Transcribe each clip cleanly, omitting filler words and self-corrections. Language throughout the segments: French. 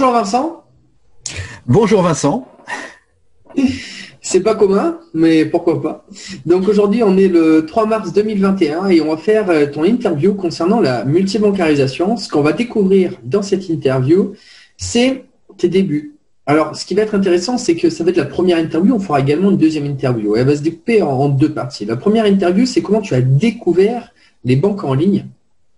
Bonjour Vincent. Bonjour Vincent. C'est pas commun, mais pourquoi pas. Donc aujourd'hui, on est le 3 mars 2021 et on va faire ton interview concernant la multibancarisation. Ce qu'on va découvrir dans cette interview, c'est tes débuts. Alors, ce qui va être intéressant, c'est que ça va être la première interview. On fera également une deuxième interview. Elle va se découper en deux parties. La première interview, c'est comment tu as découvert les banques en ligne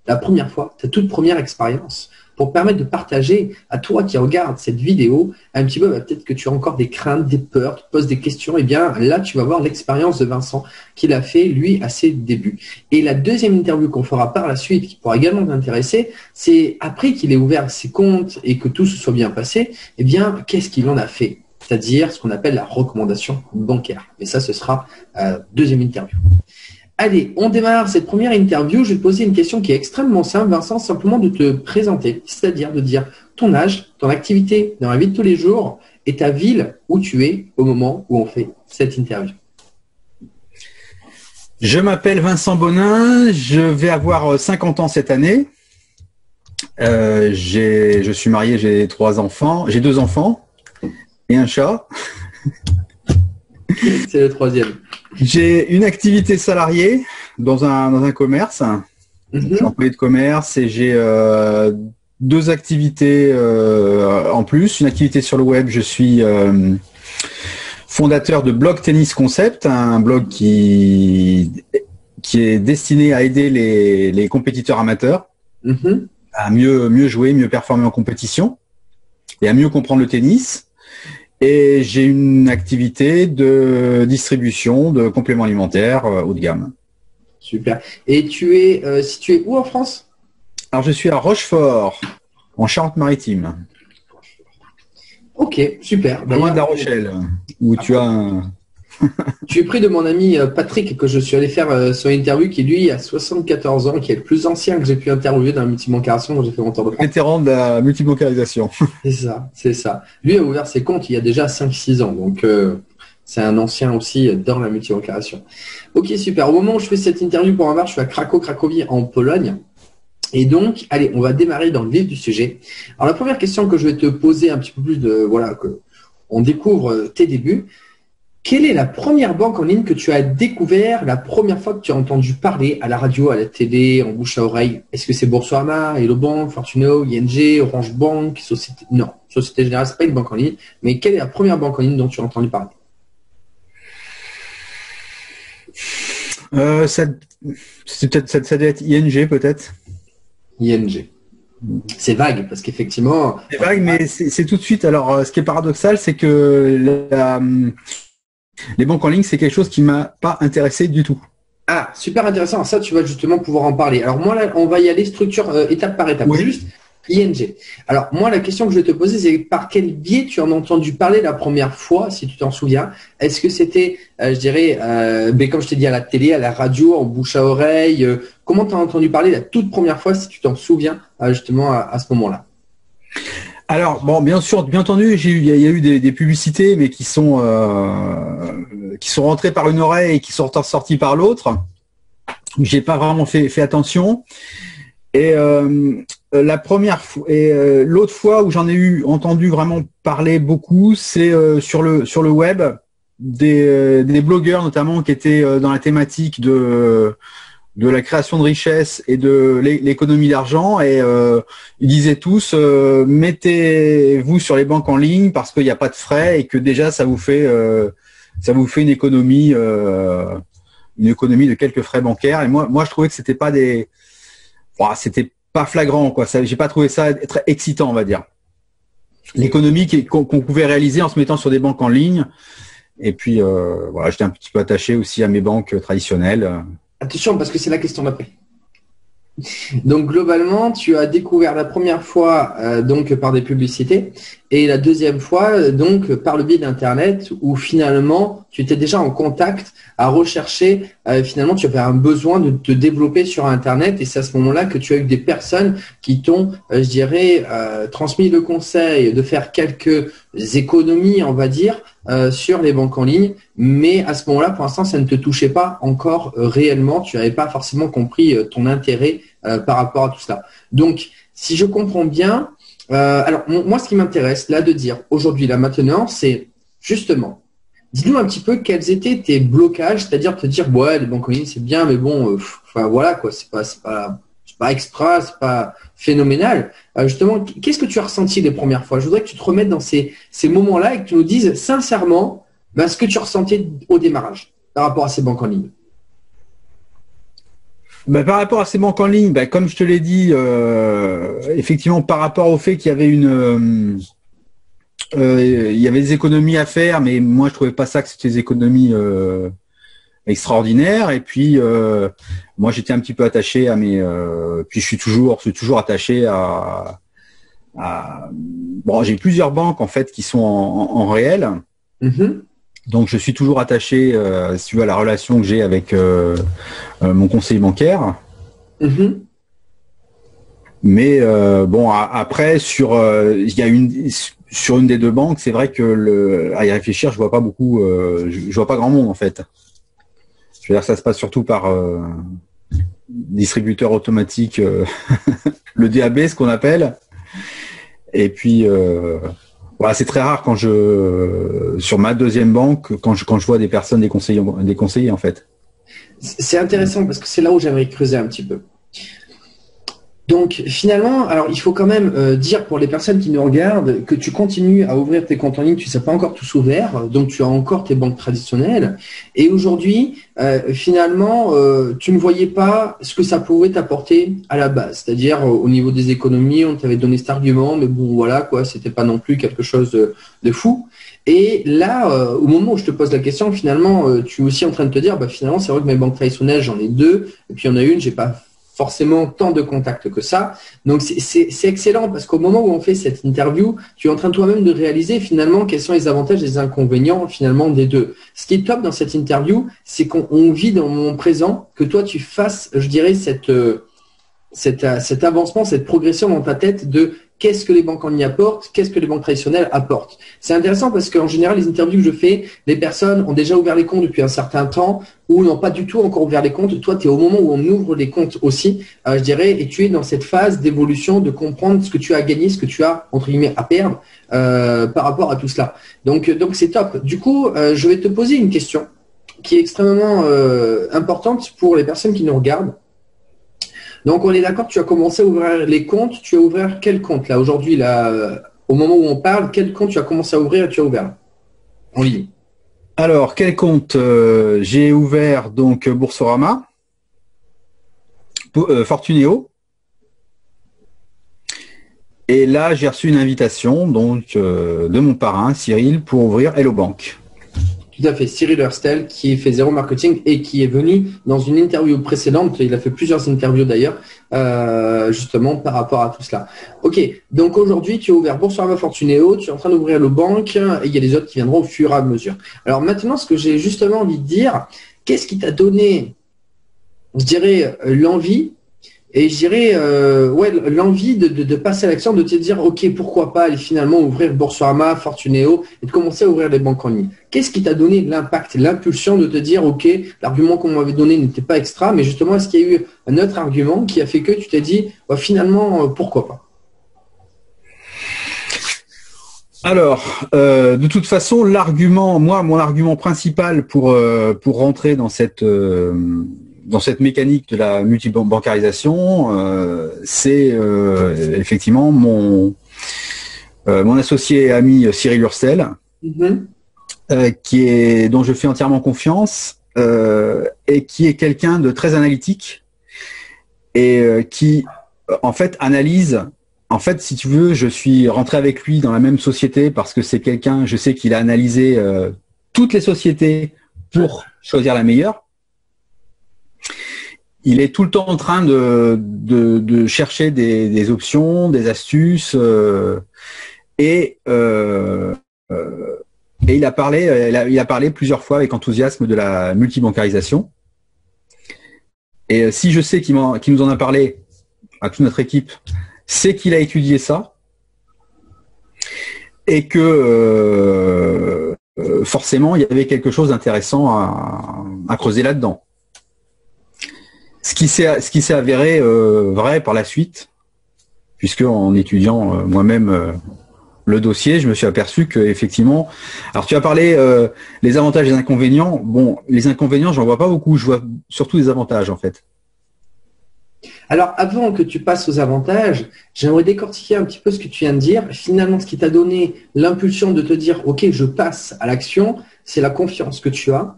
la première fois, ta toute première expérience, pour permettre de partager à toi qui regardes cette vidéo un petit peu, peut-être que tu as encore des craintes, des peurs, tu te poses des questions, et bien là, tu vas voir l'expérience de Vincent qu'il a fait, lui, à ses débuts. Et la deuxième interview qu'on fera par la suite, qui pourra également t'intéresser, c'est après qu'il ait ouvert ses comptes et que tout se soit bien passé, eh bien, qu'est-ce qu'il en a fait? C'est-à-dire ce qu'on appelle la recommandation bancaire. Et ça, ce sera deuxième interview. Allez, on démarre cette première interview. Je vais te poser une question qui est extrêmement simple, Vincent, simplement de te présenter, c'est-à-dire de dire ton âge, ton activité dans la vie de tous les jours et ta ville où tu es au moment où on fait cette interview. Je m'appelle Vincent Bonin, je vais avoir 50 ans cette année. Je suis marié, j'ai 3 enfants, j'ai 2 enfants et un chat. C'est le troisième. J'ai une activité salariée dans un commerce. Je suis employé de commerce et j'ai 2 activités en plus. Une activité sur le web, je suis fondateur de Blog Tennis Concept, un blog qui est destiné à aider les compétiteurs amateurs à mieux jouer, mieux performer en compétition et à mieux comprendre le tennis. Et j'ai une activité de distribution de compléments alimentaires haut de gamme. Super. Et tu es situé où en France? Alors, je suis à Rochefort, en Charente-Maritime. Ok, super. Loin de La Rochelle, où tu as un... Je suis pris de mon ami Patrick que je suis allé faire son interview, qui lui a 74 ans, qui est le plus ancien que j'ai pu interviewer dans la multibancarisation dont j'ai fait mon tour de France. Vétéran de la multibancarisation. C'est ça, c'est ça. Lui a ouvert ses comptes il y a déjà 5-6 ans, donc c'est un ancien aussi dans la multibancarisation. Ok, super. Au moment où je fais cette interview pour un bar, je suis à Cracovie en Pologne. Et donc, allez, on va démarrer dans le vif du sujet. Alors la première question que je vais te poser un petit peu plus que on découvre tes débuts. Quelle est la première banque en ligne que tu as découvert la première fois que tu as entendu parler à la radio, à la télé, en bouche à oreille? Est-ce que c'est Boursorama, Hello Bank, Fortuno, ING, Orange Bank, Société... Non, Société Générale, c'est pas une banque en ligne. Mais quelle est la première banque en ligne dont tu as entendu parler? Ça doit être ING peut-être. ING. C'est vague parce qu'effectivement. C'est vague, mais c'est tout de suite. Alors, ce qui est paradoxal, c'est que les banques en ligne, c'est quelque chose qui m'a pas intéressé du tout. Ah, super intéressant. Ça, tu vas justement pouvoir en parler. Alors moi, là, on va y aller structure étape par étape. Oui. Juste ING. Alors moi, la question que je vais te poser, c'est par quel biais tu en as entendu parler la première fois, si tu t'en souviens? Est-ce que c'était, je dirais, comme je t'ai dit, à la télé, à la radio, en bouche à oreille? Comment tu as entendu parler la toute première fois, si tu t'en souviens, justement, à ce moment-là? Alors, bon, bien sûr, bien entendu, il y a eu des publicités, mais qui sont rentrées par une oreille et qui sont sorties par l'autre. J'ai pas vraiment fait attention. Et la première fois et l'autre fois où j'en ai entendu vraiment parler beaucoup, c'est sur le web des blogueurs notamment qui étaient dans la thématique de la création de richesse et de l'économie d'argent, et ils disaient tous mettez-vous sur les banques en ligne parce qu'il n'y a pas de frais et que déjà ça vous fait une économie de quelques frais bancaires. Et moi je trouvais que c'était pas c'était pas flagrant, quoi. J'ai pas trouvé ça très excitant, on va dire. L'économie qu'on pouvait réaliser en se mettant sur des banques en ligne. Et puis j'étais un petit peu attaché aussi à mes banques traditionnelles. Attention, parce que c'est la question d'après. Donc globalement, tu as découvert la première fois donc par des publicités et la deuxième fois donc par le biais d'Internet où finalement tu étais déjà en contact à rechercher, finalement tu avais un besoin de te développer sur Internet, et c'est à ce moment-là que tu as eu des personnes qui t'ont, je dirais, transmis le conseil de faire quelques économies, on va dire, sur les banques en ligne, mais à ce moment-là, pour l'instant, ça ne te touchait pas encore réellement, tu n'avais pas forcément compris ton intérêt par rapport à tout cela. Donc, si je comprends bien, Alors, moi, ce qui m'intéresse là de dire aujourd'hui, là maintenant, c'est justement, dis-nous un petit peu quels étaient tes blocages, c'est-à-dire te dire, ouais, les banques en ligne, c'est bien, mais bon, enfin voilà, quoi, c'est pas extra, c'est pas phénoménal. Justement, qu'est-ce que tu as ressenti les premières fois? Je voudrais que tu te remettes dans ces moments-là et que tu nous dises sincèrement ce que tu ressentais au démarrage par rapport à ces banques en ligne. Par rapport à ces banques en ligne, comme je te l'ai dit, effectivement, par rapport au fait qu'il y avait il y avait des économies à faire, mais moi je trouvais pas ça que c'était des économies extraordinaires. Et puis moi j'étais un petit peu attaché à puis je suis toujours attaché bon, j'ai plusieurs banques en fait qui sont en réel. Mm-hmm. Donc je suis toujours attaché, si tu veux, à la relation que j'ai avec mon conseiller bancaire. Mm-hmm. Mais bon, après il y a sur une des deux banques, c'est vrai que à y réfléchir, je vois pas beaucoup, je vois pas grand monde en fait. Je veux dire, ça se passe surtout par distributeur automatique, le DAB, ce qu'on appelle. Et puis voilà, c'est très rare sur ma deuxième banque, quand je vois des personnes, des conseillers en fait. C'est intéressant parce que c'est là où j'aimerais creuser un petit peu. Donc finalement, alors il faut quand même dire pour les personnes qui nous regardent que tu continues à ouvrir tes comptes en ligne, tu ne sais pas encore tous ouverts, donc tu as encore tes banques traditionnelles. Et aujourd'hui, finalement, tu ne voyais pas ce que ça pouvait t'apporter à la base. C'est-à-dire au niveau des économies, on t'avait donné cet argument, mais bon voilà quoi, c'était pas non plus quelque chose de fou. Et là, au moment où je te pose la question, finalement, tu es aussi en train de te dire, finalement, c'est vrai que mes banques traditionnelles, j'en ai deux, et puis il y en a une, j'ai pas forcément tant de contacts que ça. Donc, c'est excellent parce qu'au moment où on fait cette interview, tu es en train toi-même de réaliser finalement quels sont les avantages et les inconvénients finalement des deux. Ce qui est top dans cette interview, c'est qu'on vit dans le moment présent, que toi tu fasses, je dirais, cet avancement, cette progression dans ta tête de qu'est-ce que les banques en ligne apportent, qu'est-ce que les banques traditionnelles apportent. C'est intéressant parce qu'en général, les interviews que je fais, les personnes ont déjà ouvert les comptes depuis un certain temps ou n'ont pas du tout encore ouvert les comptes. Toi, tu es au moment où on ouvre les comptes aussi, je dirais, et tu es dans cette phase d'évolution, de comprendre ce que tu as gagné, ce que tu as, entre guillemets, à perdre par rapport à tout cela. Donc c'est top. Du coup, je vais te poser une question qui est extrêmement importante pour les personnes qui nous regardent. Donc, on est d'accord, tu as commencé à ouvrir les comptes. Tu as ouvert quel compte là aujourd'hui, là, au moment où on parle, quel compte tu as commencé à ouvrir et tu as ouvert en ligne? Alors, quel compte j'ai ouvert donc Boursorama, Fortunéo. Et là, j'ai reçu une invitation donc de mon parrain Cyril pour ouvrir Hello Bank. Tout à fait, Cyril Hurstel qui fait Zéro Marketing et qui est venu dans une interview précédente, il a fait plusieurs interviews d'ailleurs, justement par rapport à tout cela. Ok, donc aujourd'hui tu as ouvert Boursorama Fortunéo, tu es en train d'ouvrir le banque et il y a des autres qui viendront au fur et à mesure. Alors maintenant, ce que j'ai justement envie de dire, qu'est-ce qui t'a donné, je dirais, l'envie et je dirais, l'envie de passer à l'action, de te dire, OK, pourquoi pas aller finalement ouvrir Boursorama, Fortunéo et de commencer à ouvrir les banques en ligne. Qu'est-ce qui t'a donné l'impact, l'impulsion de te dire, OK, l'argument qu'on m'avait donné n'était pas extra, mais justement, est-ce qu'il y a eu un autre argument qui a fait que tu t'es dit, finalement, pourquoi pas? Alors, de toute façon, mon argument principal pour rentrer dans cette mécanique de la multibancarisation, c'est effectivement mon associé et ami Cyril Hurstel, dont je fais entièrement confiance et qui est quelqu'un de très analytique et qui, en fait, analyse. En fait, si tu veux, je suis rentré avec lui dans la même société parce que c'est quelqu'un, je sais qu'il a analysé toutes les sociétés pour choisir la meilleure. Il est tout le temps en train de chercher des options, des astuces, et il a parlé plusieurs fois avec enthousiasme de la multibancarisation. Et si je sais qu'il nous en a parlé à toute notre équipe, c'est qu'il a étudié ça et que forcément il y avait quelque chose d'intéressant à creuser là-dedans. Ce qui s'est avéré vrai par la suite, puisque en étudiant moi-même le dossier, je me suis aperçu que effectivement, alors tu as parlé les avantages et les inconvénients. Bon, les inconvénients, j'en vois pas beaucoup, je vois surtout les avantages en fait. Alors, avant que tu passes aux avantages, j'aimerais décortiquer un petit peu ce que tu viens de dire. Finalement, ce qui t'a donné l'impulsion de te dire, OK, je passe à l'action, c'est la confiance que tu as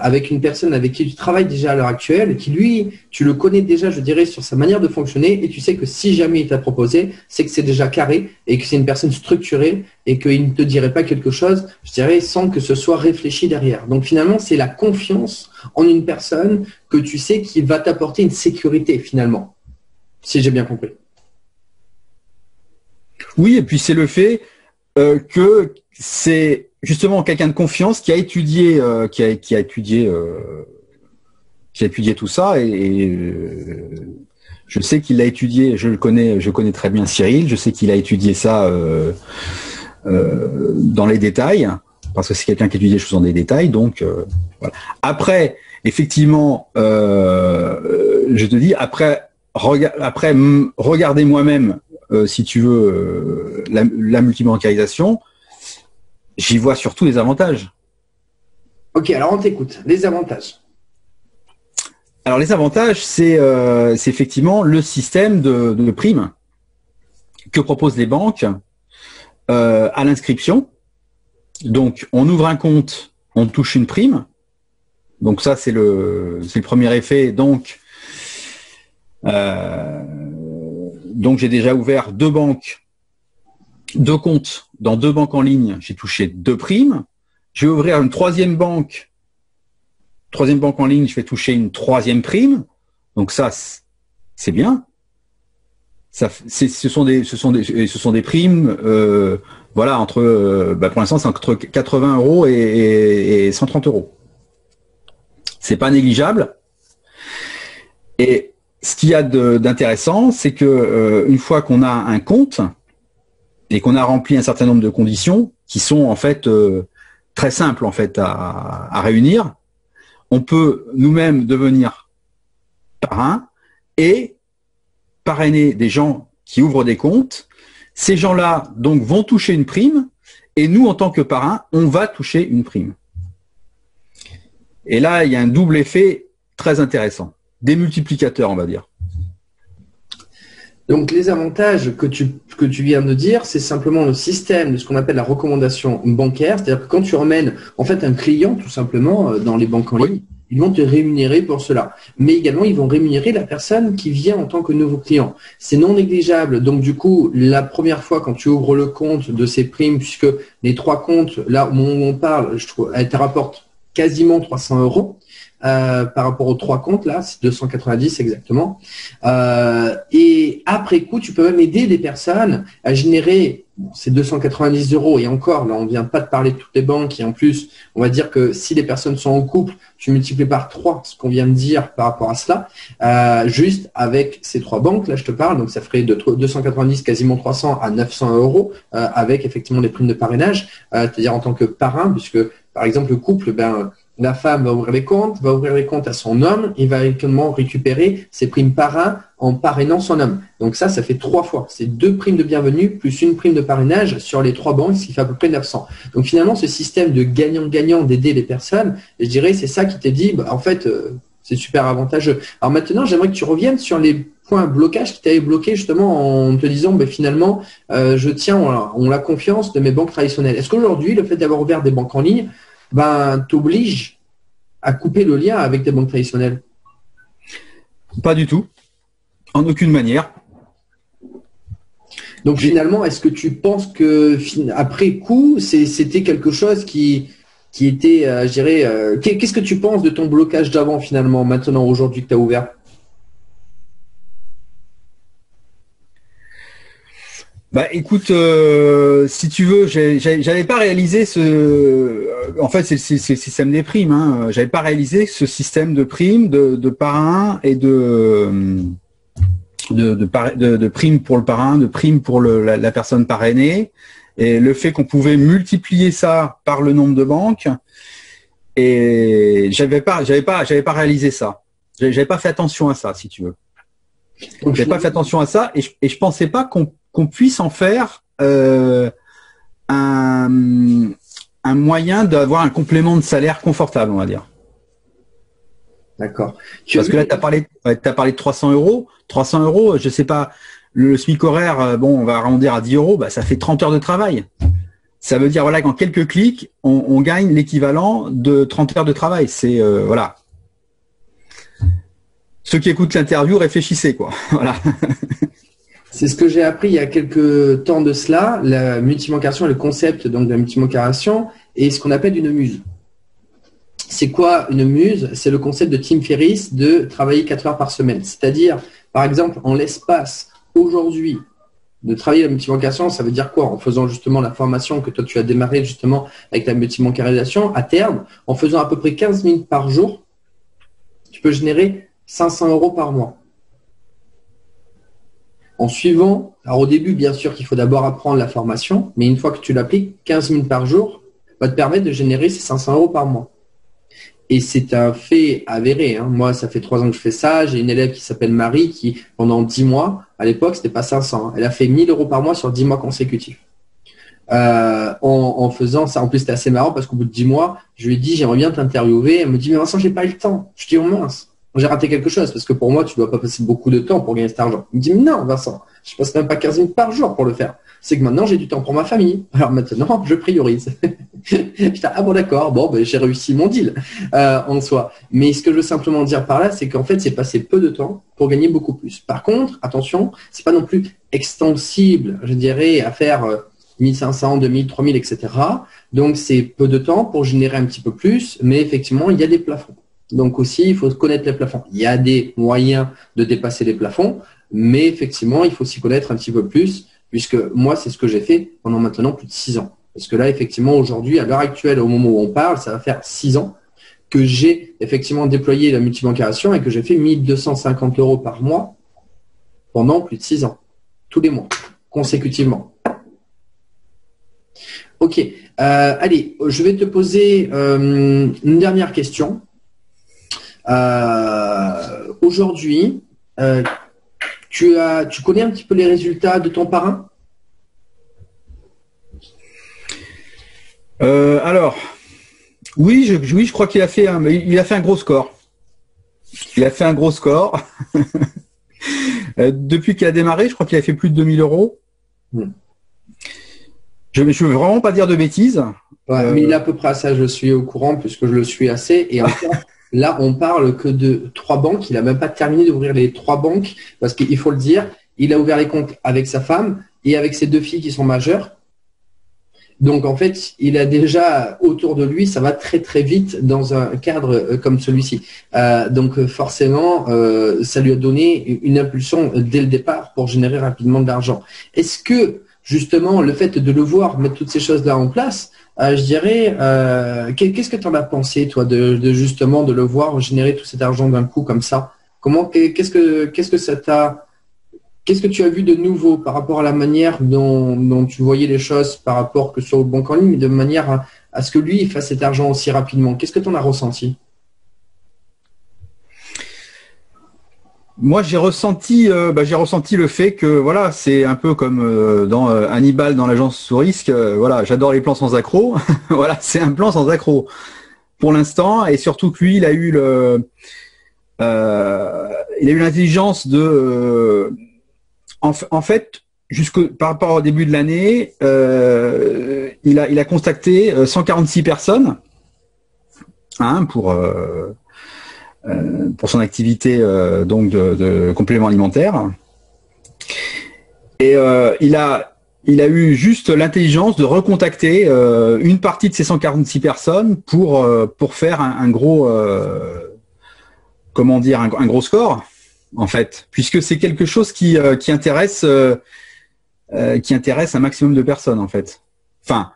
avec une personne avec qui tu travailles déjà à l'heure actuelle, qui lui, tu le connais déjà, je dirais, sur sa manière de fonctionner, et tu sais que si jamais il t'a proposé, c'est que c'est déjà carré, et que c'est une personne structurée, et qu'il ne te dirait pas quelque chose, je dirais, sans que ce soit réfléchi derrière. Donc finalement, c'est la confiance en une personne que tu sais qui va t'apporter une sécurité, finalement, si j'ai bien compris. Oui, et puis c'est le fait que c'est justement quelqu'un de confiance qui a étudié, qui a étudié tout ça je sais qu'il l'a étudié. Je connais très bien Cyril. Je sais qu'il a étudié ça dans les détails parce que c'est quelqu'un qui étudie les choses dans des détails. Donc voilà. Après, effectivement, je te dis après regarder moi-même si tu veux la multibancarisation. J'y vois surtout les avantages. Ok, alors on t'écoute. Les avantages. Alors les avantages, c'est effectivement le système de primes que proposent les banques à l'inscription. Donc on ouvre un compte, on touche une prime. Donc ça c'est le premier effet. Donc j'ai déjà ouvert deux comptes dans deux banques en ligne, j'ai touché 2 primes. Je vais ouvrir une troisième banque en ligne, je vais toucher une 3e prime. Donc ça, c'est bien. Ce sont des primes, voilà, entre, pour l'instant, c'est entre 80 € et 130 €. C'est pas négligeable. Et ce qu'il y a d'intéressant, c'est que une fois qu'on a un compte, et qu'on a rempli un certain nombre de conditions qui sont en fait très simples en fait à réunir, on peut nous-mêmes devenir parrain et parrainer des gens qui ouvrent des comptes. Ces gens-là donc vont toucher une prime et nous en tant que parrain, on va toucher une prime. Et là, il y a un double effet très intéressant, des multiplicateurs, on va dire. Donc, les avantages que tu viens de dire, c'est simplement le système de ce qu'on appelle la recommandation bancaire. C'est-à-dire que quand tu emmènes en fait un client, tout simplement, dans les banques en ligne, ils vont te rémunérer pour cela. Mais également, ils vont rémunérer la personne qui vient en tant que nouveau client. C'est non négligeable. Donc, du coup, la première fois, quand tu ouvres le compte de ces primes, puisque les 3 comptes, là où on parle, je trouve, elles te rapportent quasiment 300 €. Par rapport aux 3 comptes, là, c'est 290 exactement. Et après coup, tu peux même aider des personnes à générer ces 290 €. Et encore, là, on ne vient pas de parler de toutes les banques. Et en plus, on va dire que si les personnes sont en couple, tu multiplies par 3 ce qu'on vient de dire par rapport à cela. Juste avec ces 3 banques, là, je te parle. Donc, ça ferait de 290, quasiment 300 à 900 € avec effectivement les primes de parrainage. C'est-à-dire en tant que parrain, puisque, par exemple, le couple, la femme va ouvrir les comptes à son homme et va également récupérer ses primes parrain en parrainant son homme. Donc ça fait 3 fois. C'est 2 primes de bienvenue plus une prime de parrainage sur les 3 banques, ce qui fait à peu près 900. Donc finalement, ce système de gagnant-gagnant d'aider les personnes, je dirais, c'est ça qui t'est dit, en fait, c'est super avantageux. Alors maintenant, j'aimerais que tu reviennes sur les points blocage qui t'avaient bloqué justement en te disant, finalement, je tiens on la confiance de mes banques traditionnelles. Est-ce qu'aujourd'hui, le fait d'avoir ouvert des banques en ligne, t'oblige à couper le lien avec des banques traditionnelles? Pas du tout. En aucune manière. Donc finalement, est-ce que tu penses que après coup, c'était quelque chose qui était, je dirais, qu'est-ce que tu penses de ton blocage d'avant finalement, maintenant, aujourd'hui que tu as ouvert? Écoute, si tu veux, j'avais pas réalisé en fait, c'est le système des primes. Hein. J'avais pas réalisé ce système de primes, de parrain et de primes pour le parrain, de primes pour la personne parrainée, et le fait qu'on pouvait multiplier ça par le nombre de banques. Et j'avais pas réalisé ça. J'avais pas fait attention à ça, si tu veux. Donc, J'avais pas fait attention à ça et je pensais pas qu'on puisse en faire un moyen d'avoir un complément de salaire confortable, on va dire. d'accord. Parce que là, tu as parlé de 300 euros. 300 euros, je sais pas, le SMIC horaire, bon, on va arrondir à 10 euros, bah, ça fait 30 heures de travail. Ça veut dire voilà, qu'en quelques clics, on gagne l'équivalent de 30 heures de travail. C'est voilà. Ceux qui écoutent l'interview, réfléchissez, quoi. Voilà. C'est ce que j'ai appris il y a quelques temps de cela, la multibancation, le concept donc de la multibancation et ce qu'on appelle une muse. C'est quoi une muse? C'est le concept de Tim Ferriss de travailler 4 heures par semaine. C'est-à-dire, par exemple, en l'espace aujourd'hui de travailler la multibancation, ça veut dire quoi? En faisant justement la formation que toi tu as démarré justement avec la multibancarisation, à terme, en faisant à peu près 15 minutes par jour, tu peux générer 500 euros par mois. En suivant, alors au début, bien sûr qu'il faut d'abord apprendre la formation, mais une fois que tu l'appliques, 15 minutes par jour va te permettre de générer ces 500 euros par mois. Et c'est un fait avéré. Hein. Moi, ça fait 3 ans que je fais ça. J'ai une élève qui s'appelle Marie qui, pendant 10 mois, à l'époque, c'était pas 500. Hein. Elle a fait 1000 euros par mois sur 10 mois consécutifs. En faisant ça, en plus, c'était assez marrant parce qu'au bout de 10 mois, je lui ai dit, j'aimerais bien t'interviewer. Elle me dit, mais Vincent, j'ai pas eu le temps. Je dis, oh mince. J'ai raté quelque chose parce que pour moi, tu dois pas passer beaucoup de temps pour gagner cet argent. Il me dit, mais non, Vincent, je passe même pas 15 minutes par jour pour le faire. C'est que maintenant, j'ai du temps pour ma famille. Alors maintenant, je priorise. J'étais, ah bon, d'accord, bon, ben, j'ai réussi mon deal en soi. Mais ce que je veux simplement dire par là, c'est qu'en fait, c'est passer peu de temps pour gagner beaucoup plus. Par contre, attention, c'est pas non plus extensible, je dirais, à faire 1500, 2000, 3000, etc. Donc, c'est peu de temps pour générer un petit peu plus, mais effectivement, il y a des plafonds. Donc aussi, il faut connaître les plafonds. Il y a des moyens de dépasser les plafonds, mais effectivement, il faut s'y connaître un petit peu plus, puisque moi, c'est ce que j'ai fait pendant maintenant plus de 6 ans. Parce que là, effectivement, aujourd'hui, à l'heure actuelle, au moment où on parle, ça va faire 6 ans que j'ai effectivement déployé la multibancarisation et que j'ai fait 1250 euros par mois pendant plus de 6 ans, tous les mois, consécutivement. Ok, allez, je vais te poser une dernière question. Aujourd'hui, tu connais un petit peu les résultats de ton parrain? Alors, oui, je crois qu'il a fait un gros score. Il a fait un gros score. Depuis qu'il a démarré, je crois qu'il a fait plus de 2000 euros. Je ne veux vraiment pas dire de bêtises. Ouais, mais il est à peu près à ça, je suis au courant puisque je le suis assez. Et encore, là, on parle que de 3 banques. Il n'a même pas terminé d'ouvrir les 3 banques parce qu'il faut le dire, il a ouvert les comptes avec sa femme et avec ses 2 filles qui sont majeures. Donc, en fait, il a déjà autour de lui, ça va très, très vite dans un cadre comme celui-ci. Donc, forcément, ça lui a donné une impulsion dès le départ pour générer rapidement de l'argent. Est-ce que, justement, le fait de le voir mettre toutes ces choses-là en place, je dirais, qu'est-ce que tu en as pensé, toi, de justement de le voir générer tout cet argent d'un coup comme ça? Qu'est-ce que ça t'a... Qu'est-ce que tu as vu de nouveau par rapport à la manière dont tu voyais les choses par rapport que sur le banque en ligne, mais de manière à ce que lui il fasse cet argent aussi rapidement? Qu'est-ce que tu en as ressenti? Moi, j'ai ressenti le fait que voilà, c'est un peu comme dans Hannibal dans l'agence sous risque. Voilà, j'adore les plans sans accroc. Voilà, c'est un plan sans accroc pour l'instant, et surtout que lui, il a eu l'intelligence de en fait, par rapport au début de l'année, il a contacté 146 personnes pour son activité donc de complément alimentaire. Et il a eu juste l'intelligence de recontacter une partie de ces 146 personnes pour faire un gros comment dire, un gros score, en fait, puisque c'est quelque chose qui intéresse un maximum de personnes, en fait. Enfin,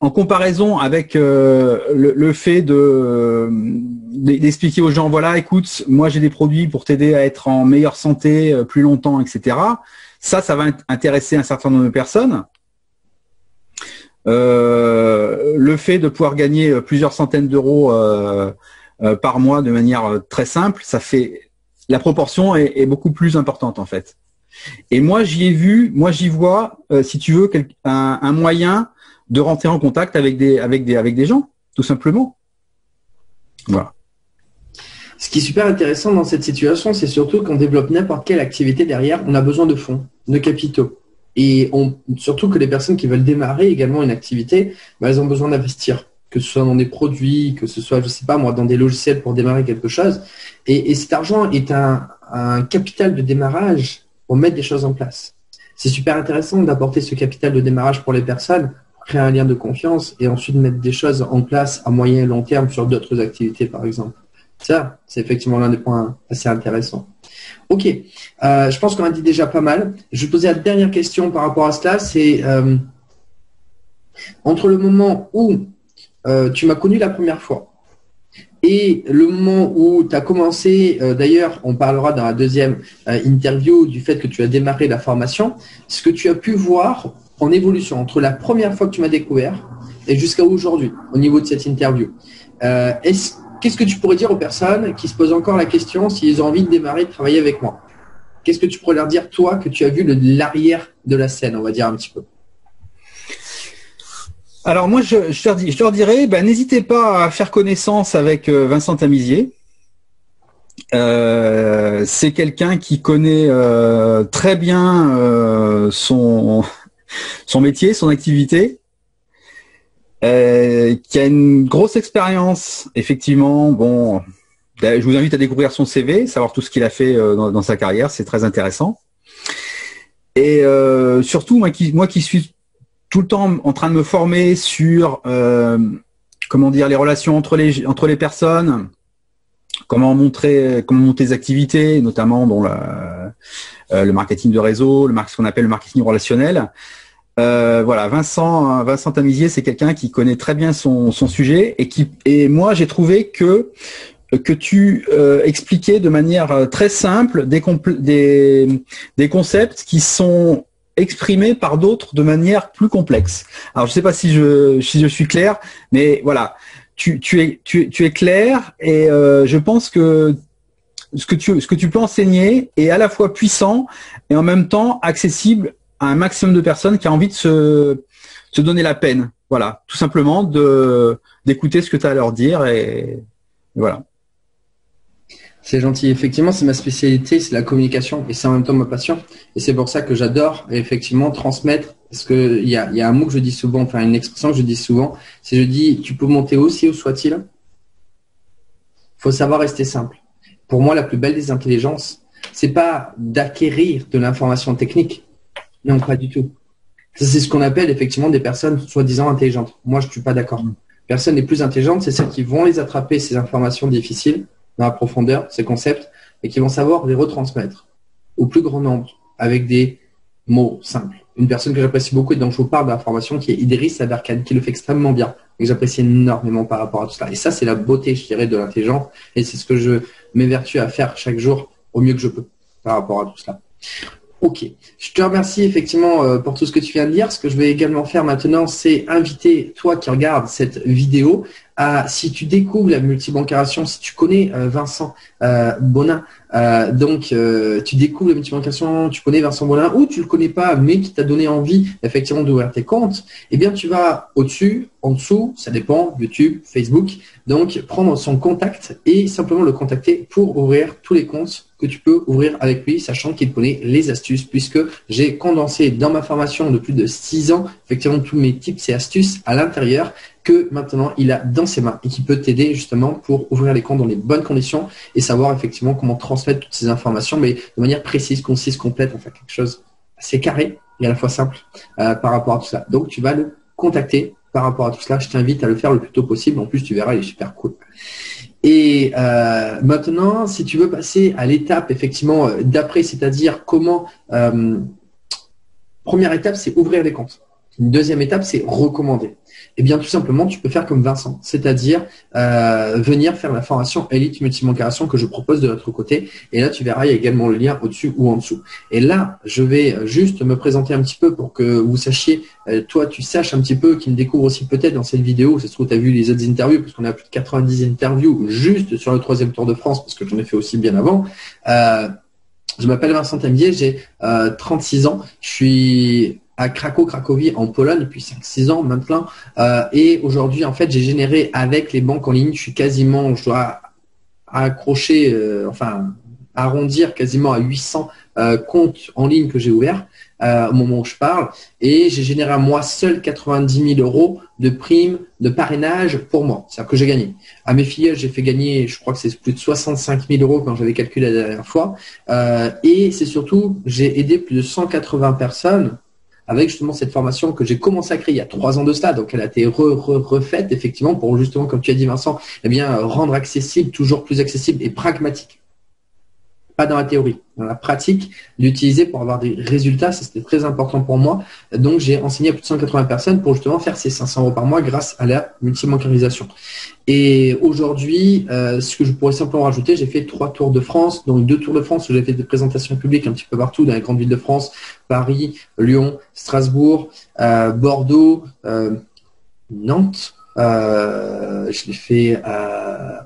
en comparaison avec le fait d'expliquer aux gens, voilà, écoute, moi j'ai des produits pour t'aider à être en meilleure santé plus longtemps, etc. Ça va intéresser un certain nombre de personnes. Le fait de pouvoir gagner plusieurs centaines d'euros par mois de manière très simple, ça fait la proportion est beaucoup plus importante en fait. Et moi, j'y vois, si tu veux, un moyen de rentrer en contact avec des gens, tout simplement. Voilà. Ce qui est super intéressant dans cette situation, c'est surtout qu'on développe n'importe quelle activité derrière, on a besoin de fonds, de capitaux. Et surtout que les personnes qui veulent démarrer également une activité, elles ont besoin d'investir, que ce soit dans des produits, que ce soit, je sais pas moi, dans des logiciels pour démarrer quelque chose. Et cet argent est un capital de démarrage pour mettre des choses en place. C'est super intéressant d'apporter ce capital de démarrage pour les personnes, pour créer un lien de confiance et ensuite mettre des choses en place à moyen et long terme sur d'autres activités, par exemple. Ça, c'est effectivement l'un des points assez intéressants. Ok, je pense qu'on a dit déjà pas mal. Je vais poser la dernière question par rapport à cela. C'est entre le moment où tu m'as connu la première fois et le moment où tu as commencé, d'ailleurs, on parlera dans la deuxième interview du fait que tu as démarré la formation, ce que tu as pu voir en évolution entre la première fois que tu m'as découvert et jusqu'à aujourd'hui, au niveau de cette interview. Qu'est-ce que tu pourrais dire aux personnes qui se posent encore la question s'ils ont envie de démarrer, de travailler avec moi? Qu'est-ce que tu pourrais leur dire, toi, que tu as vu l'arrière de la scène, on va dire un petit peu? Alors moi, je leur dirais, n'hésitez pas à faire connaissance avec Vincent Tamizier. C'est quelqu'un qui connaît très bien son métier, son activité. Qui a une grosse expérience, effectivement. Bon, je vous invite à découvrir son CV, savoir tout ce qu'il a fait dans sa carrière, c'est très intéressant. Et surtout, moi qui suis tout le temps en train de me former sur comment dire les relations entre les personnes, comment monter des activités, notamment le marketing de réseau, ce qu'on appelle le marketing relationnel. Voilà, Vincent Tamizier, c'est quelqu'un qui connaît très bien son sujet et moi j'ai trouvé que tu expliquais de manière très simple des concepts qui sont exprimés par d'autres de manière plus complexe. Alors je sais pas si je suis clair, mais voilà, tu es clair et je pense que ce que tu peux enseigner est à la fois puissant et en même temps accessible à un maximum de personnes qui a envie de se donner la peine. Voilà, tout simplement d'écouter ce que tu as à leur dire et voilà. C'est gentil. Effectivement, c'est ma spécialité, c'est la communication et c'est en même temps ma passion. Et c'est pour ça que j'adore effectivement transmettre. Parce que il y a un mot que je dis souvent, enfin une expression que je dis souvent, c'est je dis tu peux monter aussi haut soit-il. Faut savoir rester simple. Pour moi, la plus belle des intelligences, c'est pas d'acquérir de l'information technique. Non, pas du tout. Ça, c'est ce qu'on appelle effectivement des personnes soi-disant intelligentes. Moi, je ne suis pas d'accord. Personne n'est plus intelligente, c'est celles qui vont les attraper, ces informations difficiles, dans la profondeur, ces concepts, et qui vont savoir les retransmettre au plus grand nombre avec des mots simples. Une personne que j'apprécie beaucoup et dont je vous parle de la formation, qui est Idriss Aberkane, qui le fait extrêmement bien et que j'apprécie énormément par rapport à tout cela. Et ça, c'est la beauté, je dirais, de l'intelligence et c'est ce que je m'évertue à faire chaque jour au mieux que je peux par rapport à tout cela. Ok, je te remercie effectivement pour tout ce que tu viens de dire. Ce que je vais également faire maintenant, c'est inviter toi qui regardes cette vidéo si tu découvres la multibancarisation, si tu connais Vincent Bonin, tu découvres la multibancarisation, tu connais Vincent Bonin ou tu le connais pas, mais qui t'a donné envie effectivement d'ouvrir tes comptes, eh bien tu vas au-dessus, en dessous, ça dépend, YouTube, Facebook, donc prendre son contact et simplement le contacter pour ouvrir tous les comptes que tu peux ouvrir avec lui, sachant qu'il connaît les astuces, puisque j'ai condensé dans ma formation de plus de 6 ans, effectivement, tous mes tips et astuces à l'intérieur que maintenant il a dans ses mains et qui peut t'aider justement pour ouvrir les comptes dans les bonnes conditions et savoir effectivement comment transmettre toutes ces informations, mais de manière précise, concise, complète, enfin quelque chose assez carré et à la fois simple par rapport à tout ça. Donc tu vas le contacter par rapport à tout cela. Je t'invite à le faire le plus tôt possible. En plus, tu verras, il est super cool. Et maintenant, si tu veux passer à l'étape effectivement d'après, c'est-à-dire comment première étape, c'est ouvrir les comptes. Une deuxième étape, c'est recommander. Eh bien, tout simplement, tu peux faire comme Vincent, c'est-à-dire venir faire la formation Elite Multibancarisation que je propose de l'autre côté. Et là, tu verras, il y a également le lien au-dessus ou en dessous. Et là, je vais juste me présenter un petit peu pour que vous sachiez, toi, tu saches un petit peu, qui me découvre aussi peut-être dans cette vidéo. Ça se trouve, tu as vu les autres interviews, parce qu'on a plus de 90 interviews juste sur le 3e Tour de France, parce que j'en ai fait aussi bien avant. Je m'appelle Vincent Tamier, j'ai 36 ans. Je suis à Cracovie en Pologne depuis 5-6 ans maintenant. Et aujourd'hui, en fait, j'ai généré avec les banques en ligne, je dois accrocher, arrondir quasiment à 800 comptes en ligne que j'ai ouverts au moment où je parle. Et j'ai généré à moi seul 90 000 euros de primes de parrainage pour moi. C'est-à-dire que j'ai gagné. À mes filles, j'ai fait gagner, je crois que c'est plus de 65 000 euros quand j'avais calculé la dernière fois. Et c'est surtout, j'ai aidé plus de 180 personnes avec justement cette formation que j'ai commencé à créer il y a 3 ans de cela. Donc, elle a été refaite effectivement pour justement, comme tu as dit Vincent, eh bien, rendre accessible, toujours plus accessible et pragmatique. Pas dans la théorie, dans la pratique, l'utiliser pour avoir des résultats, ça c'était très important pour moi. Donc, j'ai enseigné à plus de 180 personnes pour justement faire ces 500 euros par mois grâce à la multibancarisation. Et aujourd'hui, ce que je pourrais simplement rajouter, j'ai fait 3 Tours de France, donc 2 Tours de France où j'ai fait des présentations publiques un petit peu partout dans les grandes villes de France, Paris, Lyon, Strasbourg, Bordeaux, Nantes. Je l'ai fait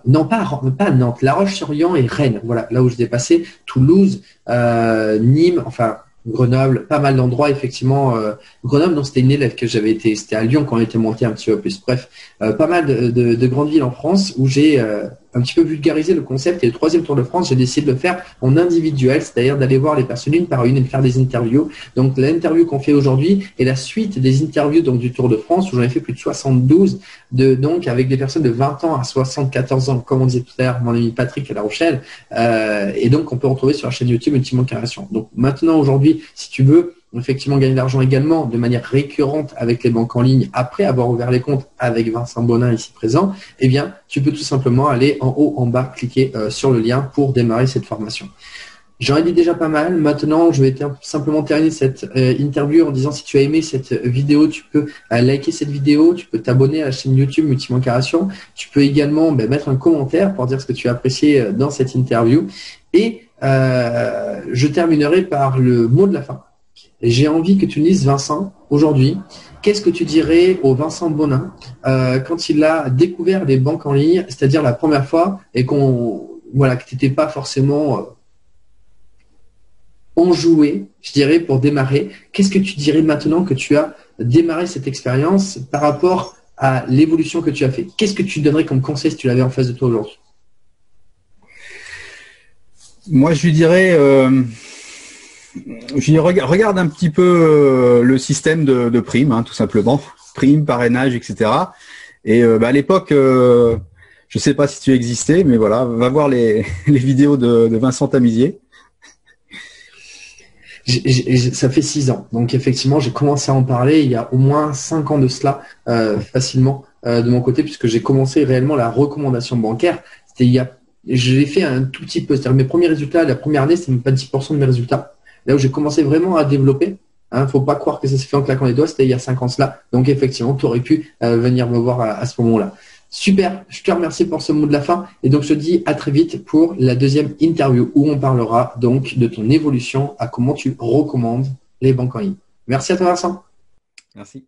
non pas à Nantes, La Roche-sur-Yon et Rennes, voilà, là où je l'ai passé, Toulouse, Nîmes, enfin Grenoble, pas mal d'endroits effectivement. Grenoble, non, c'était une élève que j'avais été, c'était à Lyon quand on était monté un petit peu plus. Bref, pas mal de grandes villes en France où j'ai un petit peu vulgarisé le concept. Et le 3e Tour de France, j'ai décidé de le faire en individuel, c'est-à-dire d'aller voir les personnes une par une et de faire des interviews. Donc l'interview qu'on fait aujourd'hui est la suite des interviews donc du Tour de France où j'en ai fait plus de 72, donc avec des personnes de 20 ans à 74 ans, comme on disait tout à l'heure, mon ami Patrick à La Rochelle. Et donc on peut retrouver sur la chaîne YouTube Multibancarisation. Donc maintenant aujourd'hui, si tu veux effectivement gagner de l'argent également de manière récurrente avec les banques en ligne après avoir ouvert les comptes avec Vincent Bonin ici présent, eh bien, tu peux tout simplement aller en haut, en bas, cliquer sur le lien pour démarrer cette formation. J'en ai dit déjà pas mal. Maintenant, je vais simplement terminer cette interview en disant si tu as aimé cette vidéo, tu peux liker cette vidéo, tu peux t'abonner à la chaîne YouTube Multibancarisation. Tu peux également mettre un commentaire pour dire ce que tu as apprécié dans cette interview. Et je terminerai par le mot de la fin. J'ai envie que tu me dises, Vincent, aujourd'hui, qu'est-ce que tu dirais au Vincent Bonin quand il a découvert les banques en ligne, c'est-à-dire la première fois, et que tu n'étais pas forcément enjoué, je dirais, pour démarrer. Qu'est-ce que tu dirais maintenant que tu as démarré cette expérience par rapport à l'évolution que tu as fait? Qu'est-ce que tu donnerais comme conseil si tu l'avais en face de toi aujourd'hui? Moi, je lui dirais... regarde un petit peu le système de primes, hein, tout simplement. Primes, parrainage, etc. Et à l'époque, je sais pas si tu existais, mais voilà, va voir les vidéos de Vincent Tamizier. Ça fait 6 ans. Donc effectivement, j'ai commencé à en parler il y a au moins 5 ans de cela, facilement, de mon côté, puisque j'ai commencé réellement la recommandation bancaire. Je l'ai fait un tout petit peu. C'est-à-dire mes premiers résultats, la première année, c'était même pas 10% de mes résultats. Là où j'ai commencé vraiment à développer, faut pas croire que ça s'est fait en claquant les doigts, c'était il y a 5 ans cela. Donc effectivement, tu aurais pu venir me voir à ce moment-là. Super, je te remercie pour ce mot de la fin et donc je te dis à très vite pour la deuxième interview où on parlera donc de ton évolution à comment tu recommandes les banques en ligne. Merci à toi Vincent. Merci.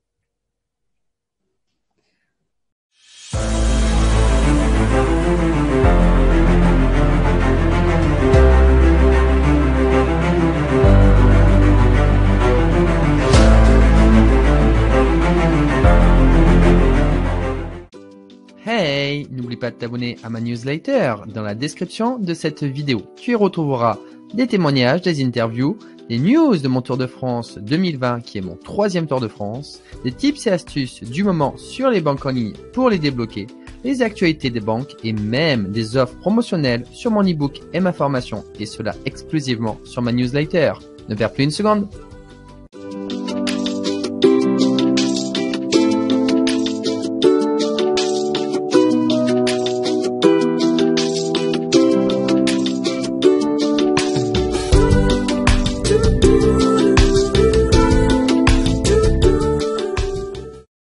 Hey, n'oublie pas de t'abonner à ma newsletter dans la description de cette vidéo. Tu y retrouveras des témoignages, des interviews, des news de mon Tour de France 2020 qui est mon 3e Tour de France, des tips et astuces du moment sur les banques en ligne pour les débloquer, les actualités des banques et même des offres promotionnelles sur mon e-book et ma formation et cela exclusivement sur ma newsletter. Ne perds plus une seconde.